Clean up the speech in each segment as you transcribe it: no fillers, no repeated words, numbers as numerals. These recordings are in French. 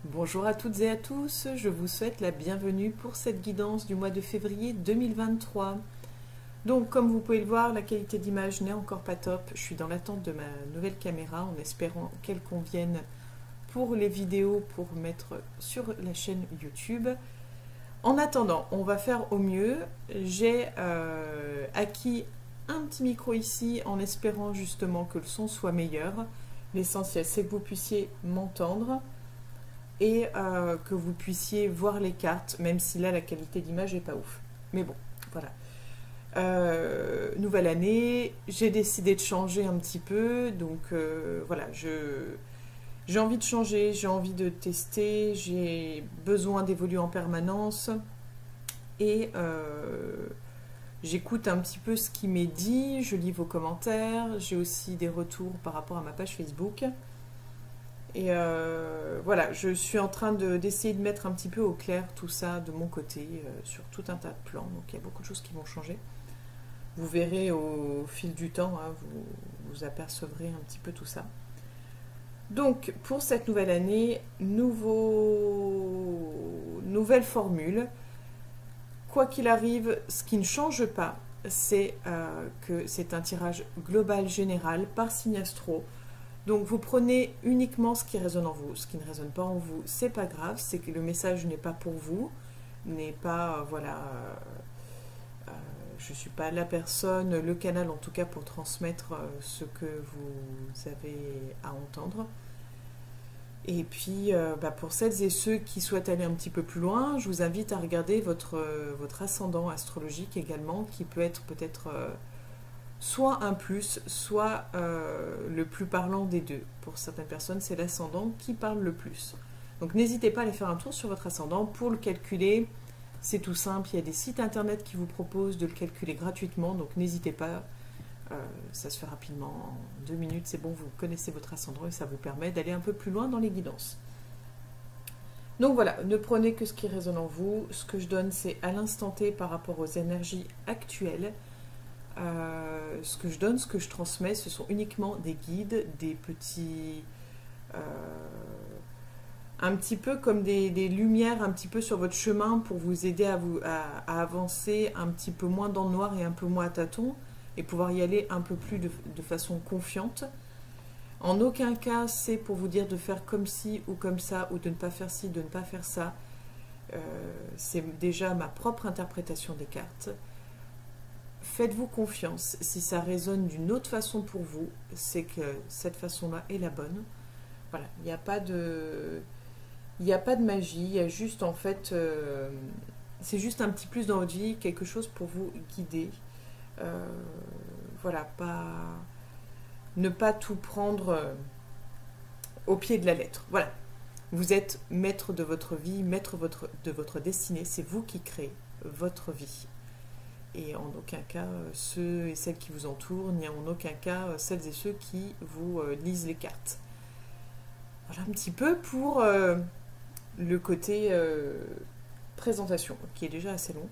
Bonjour à toutes et à tous, je vous souhaite la bienvenue pour cette guidance du mois de février 2023. Donc comme vous pouvez le voir, la qualité d'image n'est encore pas top. Je suis dans l'attente de ma nouvelle caméra en espérant qu'elle convienne pour les vidéos pour mettre sur la chaîne YouTube. En attendant, on va faire au mieux. J'ai acquis un petit micro ici en espérant justement que le son soit meilleur. L'essentiel c'est que vous puissiez m'entendre et que vous puissiez voir les cartes, même si là la qualité d'image n'est pas ouf. Mais bon, voilà. Nouvelle année, j'ai décidé de changer un petit peu, donc voilà, j'ai envie de changer, j'ai envie de tester, j'ai besoin d'évoluer en permanence et j'écoute un petit peu ce qui m'est dit, je lis vos commentaires, j'ai aussi des retours par rapport à ma page Facebook. Et voilà, je suis en train d'essayer de mettre un petit peu au clair tout ça de mon côté, sur tout un tas de plans. Donc il y a beaucoup de choses qui vont changer. Vous verrez au fil du temps, hein, vous apercevrez un petit peu tout ça. Donc pour cette nouvelle année, nouvelle formule. Quoi qu'il arrive, ce qui ne change pas, c'est que c'est un tirage global général par signe astro. Donc vous prenez uniquement ce qui résonne en vous. Ce qui ne résonne pas en vous, c'est pas grave, c'est que le message n'est pas pour vous, n'est pas, voilà, je ne suis pas la personne, le canal en tout cas pour transmettre ce que vous avez à entendre. Et puis pour celles et ceux qui souhaitent aller un petit peu plus loin, je vous invite à regarder votre ascendant astrologique également, qui peut être peut-être soit un plus, soit le plus parlant des deux. Pour certaines personnes, c'est l'ascendant qui parle le plus. Donc n'hésitez pas à aller faire un tour sur votre ascendant pour le calculer. C'est tout simple, il y a des sites internet qui vous proposent de le calculer gratuitement, donc n'hésitez pas, ça se fait rapidement, en 2 minutes, c'est bon, vous connaissez votre ascendant et ça vous permet d'aller un peu plus loin dans les guidances. Donc voilà, ne prenez que ce qui résonne en vous. Ce que je donne, c'est à l'instant T par rapport aux énergies actuelles. Ce que je donne, ce que je transmets, ce sont uniquement des guides, des petits... un petit peu comme des lumières un petit peu sur votre chemin pour vous aider à avancer un petit peu moins dans le noir et un peu moins à tâtons et pouvoir y aller un peu plus de façon confiante. En aucun cas, c'est pour vous dire de faire comme ci ou comme ça ou de ne pas faire ci, de ne pas faire ça. C'est déjà ma propre interprétation des cartes. Faites-vous confiance. Si ça résonne d'une autre façon pour vous, c'est que cette façon-là est la bonne. Voilà, il n'y a pas de... Il n'y a pas de magie, il y a juste en fait... c'est juste un petit plus dans votre vie, quelque chose pour vous guider. Voilà, ne pas tout prendre au pied de la lettre. Voilà, vous êtes maître de votre vie, maître de votre destinée, c'est vous qui créez votre vie. Et en aucun cas ceux et celles qui vous entourent, ni en aucun cas celles et ceux qui vous lisent les cartes. Voilà un petit peu pour le côté présentation, qui est déjà assez long.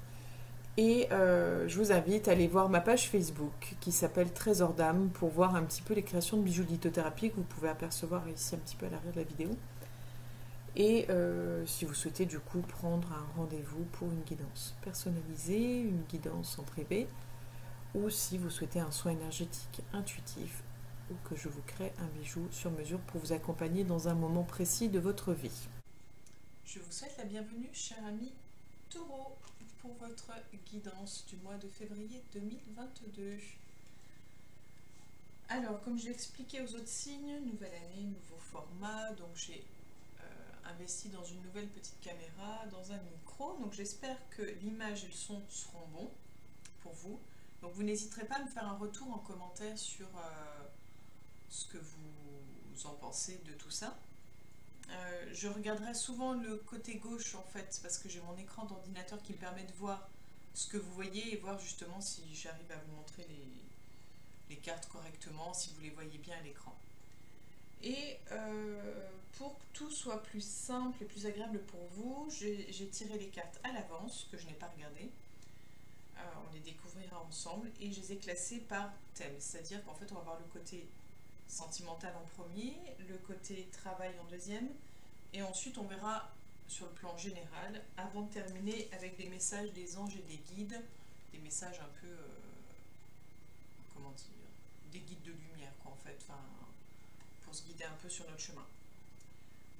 Et je vous invite à aller voir ma page Facebook qui s'appelle Trésor d'âme pour voir un petit peu les créations de bijoux de lithothérapie que vous pouvez apercevoir ici un petit peu à l'arrière de la vidéo. Et si vous souhaitez du coup prendre un rendez-vous pour une guidance personnalisée, une guidance en privé, ou si vous souhaitez un soin énergétique intuitif, ou que je vous crée un bijou sur mesure pour vous accompagner dans un moment précis de votre vie. Je vous souhaite la bienvenue, cher ami Taureau, pour votre guidance du mois de février 2022. Alors, comme je l'ai expliqué aux autres signes, nouvelle année, nouveau format, donc j'ai investi dans une nouvelle petite caméra, dans un micro, donc j'espère que l'image et le son seront bons pour vous. Donc vous n'hésiterez pas à me faire un retour en commentaire sur ce que vous en pensez de tout ça. Je regarderai souvent le côté gauche en fait, parce que j'ai mon écran d'ordinateur qui me permet de voir ce que vous voyez et voir justement si j'arrive à vous montrer les cartes correctement, si vous les voyez bien à l'écran. Et pour que tout soit plus simple et plus agréable pour vous, j'ai tiré les cartes à l'avance, que je n'ai pas regardées. On les découvrira ensemble et je les ai classées par thème, c'est-à-dire qu'en fait on va voir le côté sentimental en premier, le côté travail en deuxième Et ensuite, on verra sur le plan général, avant de terminer avec des messages des anges et des guides, des messages un peu, comment dire, des guides de lumière, quoi, en fait, enfin, pour se guider un peu sur notre chemin.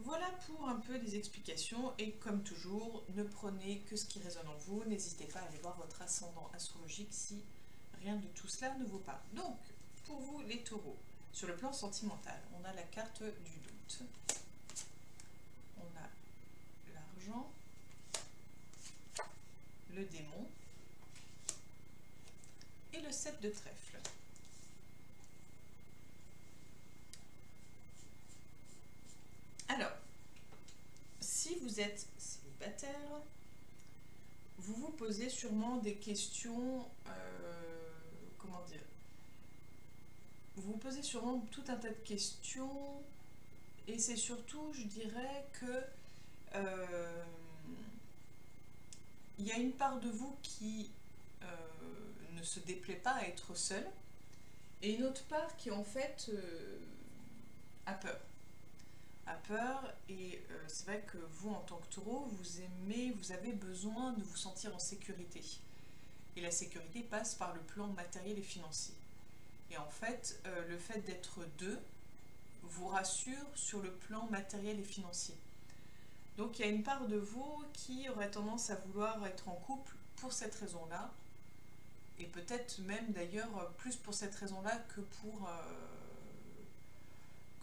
Voilà pour un peu des explications, et comme toujours, ne prenez que ce qui résonne en vous, n'hésitez pas à aller voir votre ascendant astrologique si rien de tout cela ne vous parle. Donc, pour vous les taureaux, sur le plan sentimental, on a la carte du doute, on a l'argent, le démon et le 7 de trèfle. Alors, si vous êtes célibataire, vous vous posez sûrement des questions, comment dire, vous vous posez sûrement tout un tas de questions, et c'est surtout, je dirais, que il y a une part de vous qui ne se déplaît pas à être seul, et une autre part qui en fait a peur. Et c'est vrai que vous en tant que taureau, vous avez besoin de vous sentir en sécurité. Et la sécurité passe par le plan matériel et financier. Et en fait, le fait d'être deux vous rassure sur le plan matériel et financier. Donc il y a une part de vous qui aurait tendance à vouloir être en couple pour cette raison-là, et peut-être même d'ailleurs plus pour cette raison-là que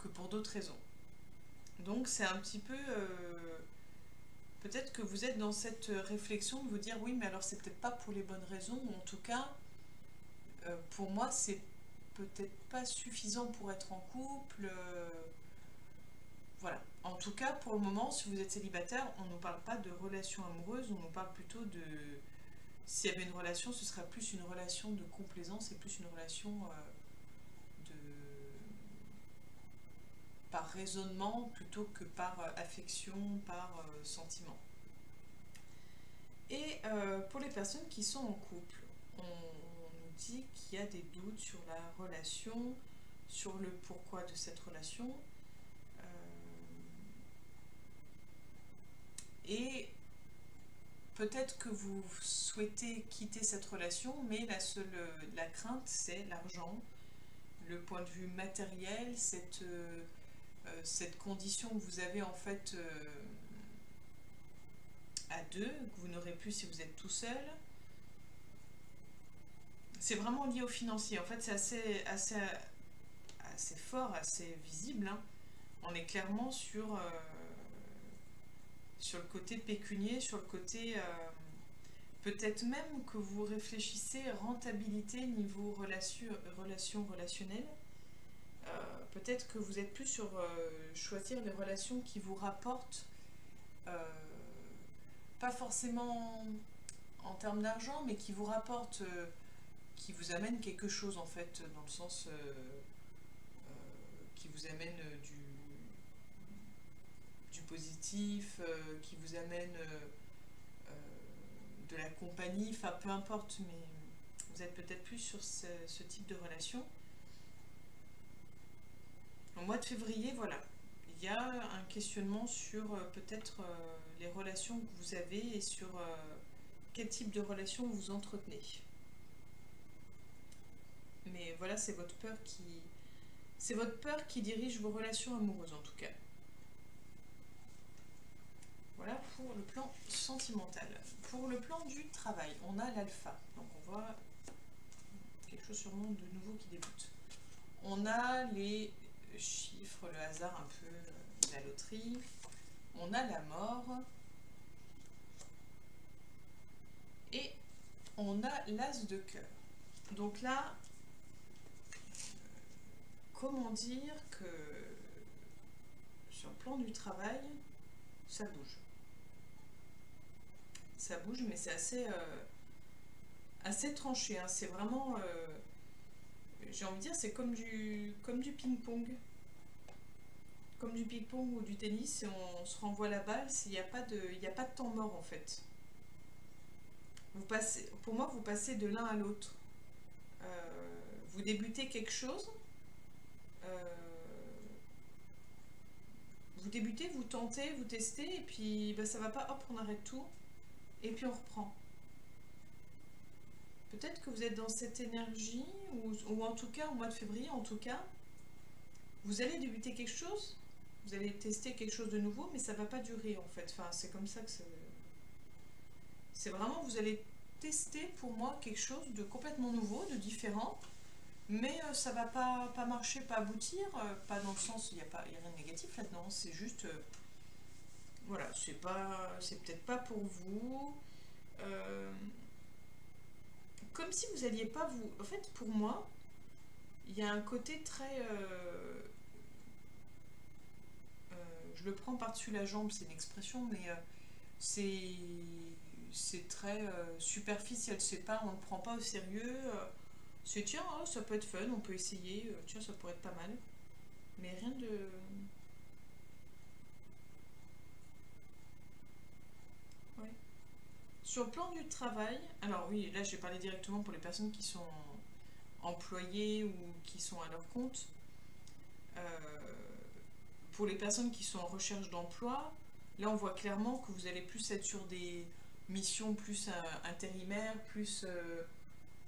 pour d'autres raisons. Donc c'est un petit peu... peut-être que vous êtes dans cette réflexion de vous dire oui, mais alors c'est peut-être pas pour les bonnes raisons, ou en tout cas, pour moi c'est peut-être pas suffisant pour être en couple. Voilà. En tout cas, pour le moment, si vous êtes célibataire, on ne nous parle pas de relation amoureuse, on nous parle plutôt de... S'il y avait une relation, ce serait plus une relation de complaisance et plus une relation de... par raisonnement plutôt que par affection, par sentiment. Et pour les personnes qui sont en couple, on nous dit qu'il y a des doutes sur la relation, sur le pourquoi de cette relation. Et peut-être que vous souhaitez quitter cette relation, mais la crainte, c'est l'argent, le point de vue matériel, cette condition que vous avez en fait à deux, que vous n'aurez plus si vous êtes tout seul. C'est vraiment lié au financier. En fait, c'est assez fort, assez visible, hein. On est clairement sur le côté pécunier, sur le côté... peut-être même que vous réfléchissez rentabilité niveau relation relationnelle. Peut-être que vous êtes plus sur choisir les relations qui vous rapportent, pas forcément en termes d'argent, mais qui vous rapportent, qui vous amènent quelque chose en fait, dans le sens qui vous amène du positif, qui vous amène de la compagnie, enfin peu importe, mais vous êtes peut-être plus sur ce type de relation. Au mois de février, voilà, il y a un questionnement sur peut-être les relations que vous avez et sur quel type de relation vous entretenez. Mais voilà, c'est votre peur qui dirige vos relations amoureuses en tout cas. Voilà pour le plan sentimental. Pour le plan du travail, on a l'alpha. Donc on voit quelque chose sûrement de nouveau qui débute. On a les chiffres, le hasard un peu, la loterie. On a la mort. Et on a l'as de cœur. Donc là, comment dire que sur le plan du travail, ça bouge. Ça bouge, mais c'est assez tranché, hein. C'est vraiment, j'ai envie de dire, c'est comme du ping-pong. Comme du ping-pong ou du tennis, et on se renvoie la balle, il n'y a pas de temps mort en fait. Pour moi, vous passez de l'un à l'autre. Vous débutez quelque chose, vous débutez, vous tentez, vous testez, et puis bah, ça va pas, hop, on arrête tout, et puis on reprend. Peut-être que vous êtes dans cette énergie, ou en tout cas, au mois de février, en tout cas, vous allez débuter quelque chose, vous allez tester quelque chose de nouveau, mais ça va pas durer en fait. Enfin, c'est comme ça que c'est vraiment, vous allez tester pour moi quelque chose de complètement nouveau, de différent, mais ça va pas marcher, pas aboutir, pas dans le sens, il n'y a rien de négatif là-dedans, c'est juste, voilà, c'est peut-être pas pour vous. Euh, Comme si vous alliez pas vous... En fait, pour moi, il y a un côté très... je le prends par-dessus la jambe, c'est une expression, mais c'est c'est très superficiel. C'est pas, on ne le prend pas au sérieux. C'est tiens, oh, ça peut être fun, on peut essayer. Tiens, ça pourrait être pas mal. Mais rien de... Ouais. Sur le plan du travail, alors oui, là j'ai parlé directement pour les personnes qui sont employées ou qui sont à leur compte. Euh, pour les personnes qui sont en recherche d'emploi, là on voit clairement que vous allez plus être sur des missions plus intérimaires, plus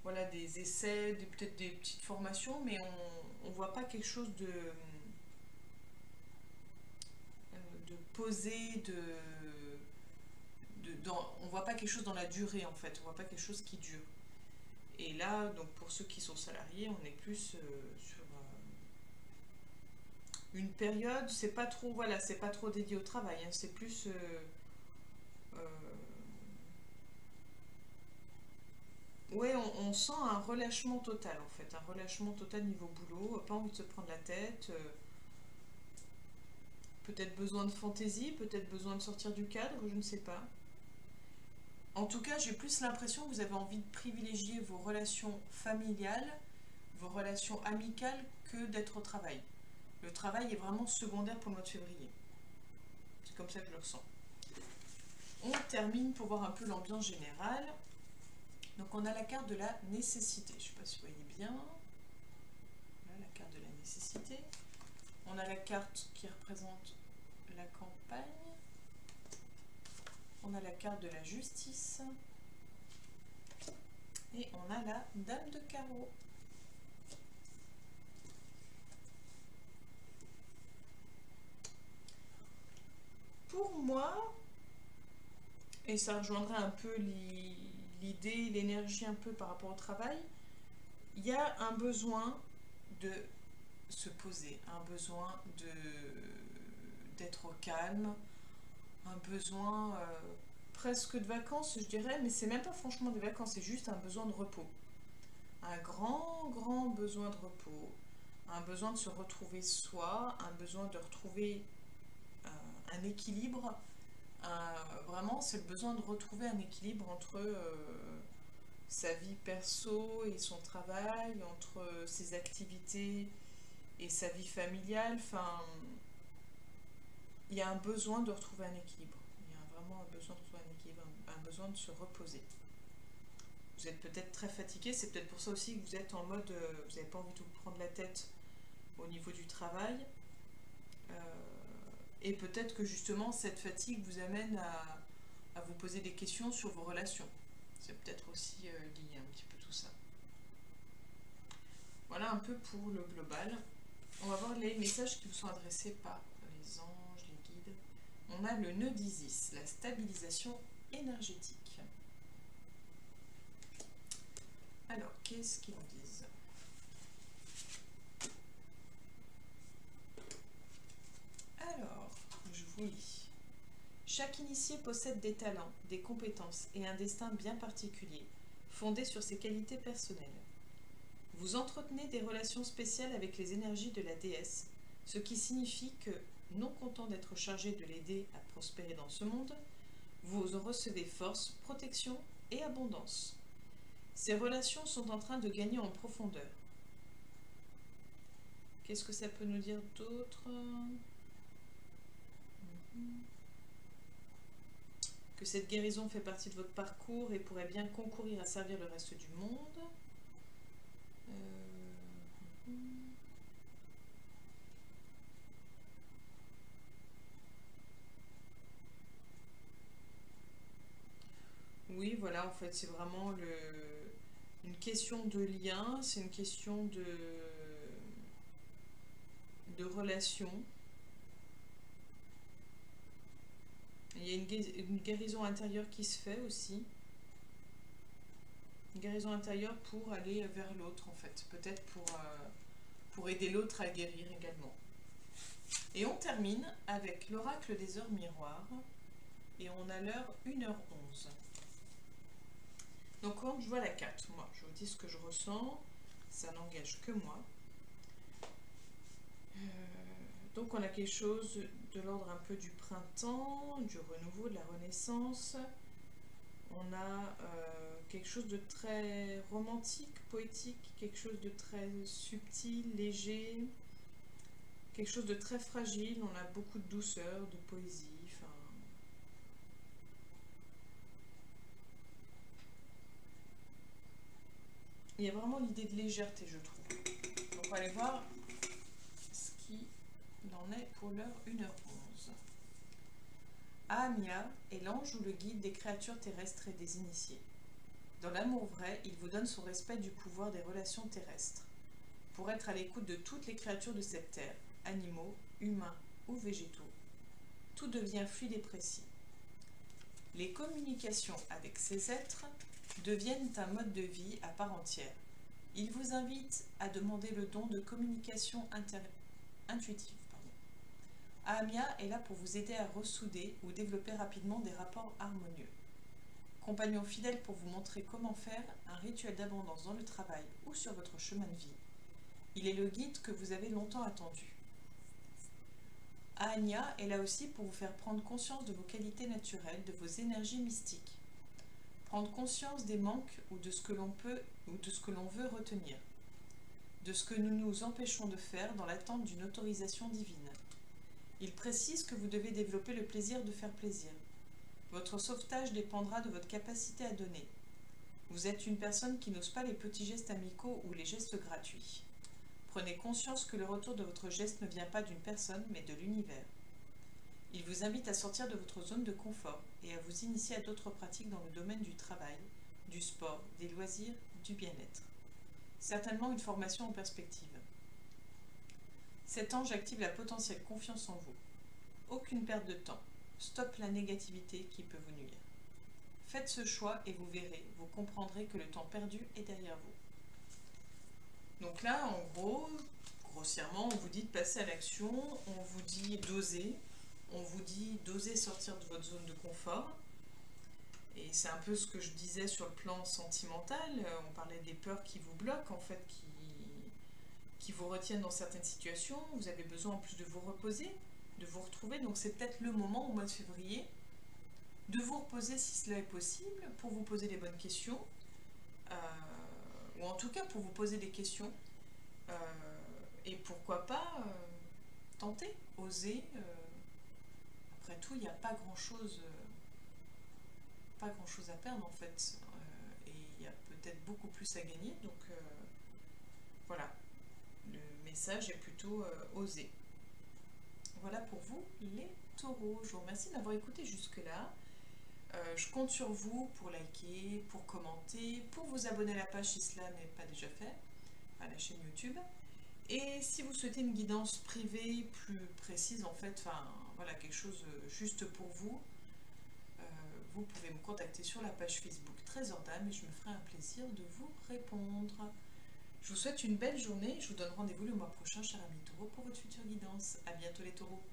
voilà, des essais, peut-être des petites formations, mais on voit pas quelque chose de posé, on voit pas quelque chose dans la durée en fait, on voit pas quelque chose qui dure. Et là, donc pour ceux qui sont salariés, on est plus sur une période, c'est pas trop, voilà, c'est pas trop dédié au travail, hein, c'est plus euh, ouais, on sent un relâchement total en fait, un relâchement total niveau boulot, pas envie de se prendre la tête, peut-être besoin de fantaisie, peut-être besoin de sortir du cadre, je ne sais pas. En tout cas, j'ai plus l'impression que vous avez envie de privilégier vos relations familiales, vos relations amicales que d'être au travail. Le travail est vraiment secondaire pour le mois de février. C'est comme ça que je le ressens. On termine pour voir un peu l'ambiance générale. Donc on a la carte de la nécessité. Je ne sais pas si vous voyez bien. Voilà la carte de la nécessité. On a la carte qui représente la campagne. On a la carte de la justice. Et on a la dame de carreau. Pour moi, et ça rejoindrait un peu l'idée, l'énergie un peu par rapport au travail, il y a un besoin de se poser, un besoin d'être au calme, un besoin presque de vacances, je dirais, mais c'est même pas franchement des vacances, c'est juste un besoin de repos. Un grand besoin de repos, un besoin de se retrouver soi, un besoin de retrouver un équilibre. Vraiment, c'est le besoin de retrouver un équilibre entre sa vie perso et son travail, entre ses activités et sa vie familiale. Enfin, il y a un besoin de retrouver un équilibre. Il y a vraiment un besoin de retrouver un équilibre, un besoin de se reposer. Vous êtes peut-être très fatigué, c'est peut-être pour ça aussi que vous êtes en mode, vous n'avez pas envie de vous prendre la tête au niveau du travail. Et peut-être que justement cette fatigue vous amène à vous poser des questions sur vos relations. C'est peut-être aussi lié un petit peu tout ça. Voilà un peu pour le global. On va voir les messages qui vous sont adressés par les anges, les guides. On a le nœud d'Isis, la stabilisation énergétique. Alors, qu'est-ce qu'ils nous disent? Alors, je vous lis. Chaque initié possède des talents, des compétences et un destin bien particulier, fondé sur ses qualités personnelles. Vous entretenez des relations spéciales avec les énergies de la déesse, ce qui signifie que, non content d'être chargé de l'aider à prospérer dans ce monde, vous recevez force, protection et abondance. Ces relations sont en train de gagner en profondeur. Qu'est-ce que ça peut nous dire d'autre? Que cette guérison fait partie de votre parcours et pourrait bien concourir à servir le reste du monde. Oui, voilà, en fait, c'est vraiment une question de lien, c'est une question de relation. Il y a une guérison intérieure qui se fait aussi. Une guérison intérieure pour aller vers l'autre, en fait. Peut-être pour aider l'autre à guérir également. Et on termine avec l'oracle des heures miroirs. Et on a l'heure 1h11. Donc quand je vois la carte, moi, je vous dis ce que je ressens. Ça n'engage que moi. Donc on a quelque chose de l'ordre un peu du printemps, du renouveau, de la renaissance. On a quelque chose de très romantique, poétique, quelque chose de très subtil, léger, quelque chose de très fragile. On a beaucoup de douceur, de poésie. Enfin, il y a vraiment l'idée de légèreté, je trouve. Donc on va aller voir ce qu'il en est pour l'heure 1h11. Ahamia est l'ange ou le guide des créatures terrestres et des initiés. Dans l'amour vrai, il vous donne son respect du pouvoir des relations terrestres. Pour être à l'écoute de toutes les créatures de cette terre, animaux, humains ou végétaux, tout devient fluide et précis. Les communications avec ces êtres deviennent un mode de vie à part entière. Il vous invite à demander le don de communication intuitive. Ahamia est là pour vous aider à ressouder ou développer rapidement des rapports harmonieux. Compagnon fidèle pour vous montrer comment faire un rituel d'abondance dans le travail ou sur votre chemin de vie. Il est le guide que vous avez longtemps attendu. Ahamia est là aussi pour vous faire prendre conscience de vos qualités naturelles, de vos énergies mystiques. Prendre conscience des manques ou de ce que l'on peut ou de ce que l'on veut retenir. De ce que nous nous empêchons de faire dans l'attente d'une autorisation divine. Il précise que vous devez développer le plaisir de faire plaisir. Votre sauvetage dépendra de votre capacité à donner. Vous êtes une personne qui n'ose pas les petits gestes amicaux ou les gestes gratuits. Prenez conscience que le retour de votre geste ne vient pas d'une personne, mais de l'univers. Il vous invite à sortir de votre zone de confort et à vous initier à d'autres pratiques dans le domaine du travail, du sport, des loisirs, du bien-être. Certainement une formation en perspective. Cet ange active la potentielle confiance en vous. Aucune perte de temps. Stop la négativité qui peut vous nuire. Faites ce choix et vous verrez, vous comprendrez que le temps perdu est derrière vous. Donc là, en gros, grossièrement, on vous dit de passer à l'action, on vous dit d'oser, on vous dit d'oser sortir de votre zone de confort. Et c'est un peu ce que je disais sur le plan sentimental, on parlait des peurs qui vous bloquent, en fait, qui vous retiennent dans certaines situations. Vous avez besoin en plus de vous reposer, de vous retrouver. Donc c'est peut-être le moment au mois de février de vous reposer si cela est possible, pour vous poser les bonnes questions, ou en tout cas pour vous poser des questions, et pourquoi pas tenter, oser. Après tout, il n'y a pas grand-chose à perdre en fait, et il y a peut-être beaucoup plus à gagner. Donc voilà, le message est plutôt oser. Voilà pour vous les taureaux. Je vous remercie d'avoir écouté jusque-là. Je compte sur vous pour liker, pour commenter, pour vous abonner à la page si cela n'est pas déjà fait, à la chaîne YouTube. Et si vous souhaitez une guidance privée plus précise, en fait, enfin voilà, quelque chose juste pour vous, vous pouvez me contacter sur la page Facebook Trésor d'âme et je me ferai un plaisir de vous répondre. Je vous souhaite une belle journée et je vous donne rendez-vous le mois prochain, chers amis taureaux, pour votre future guidance. À bientôt les taureaux.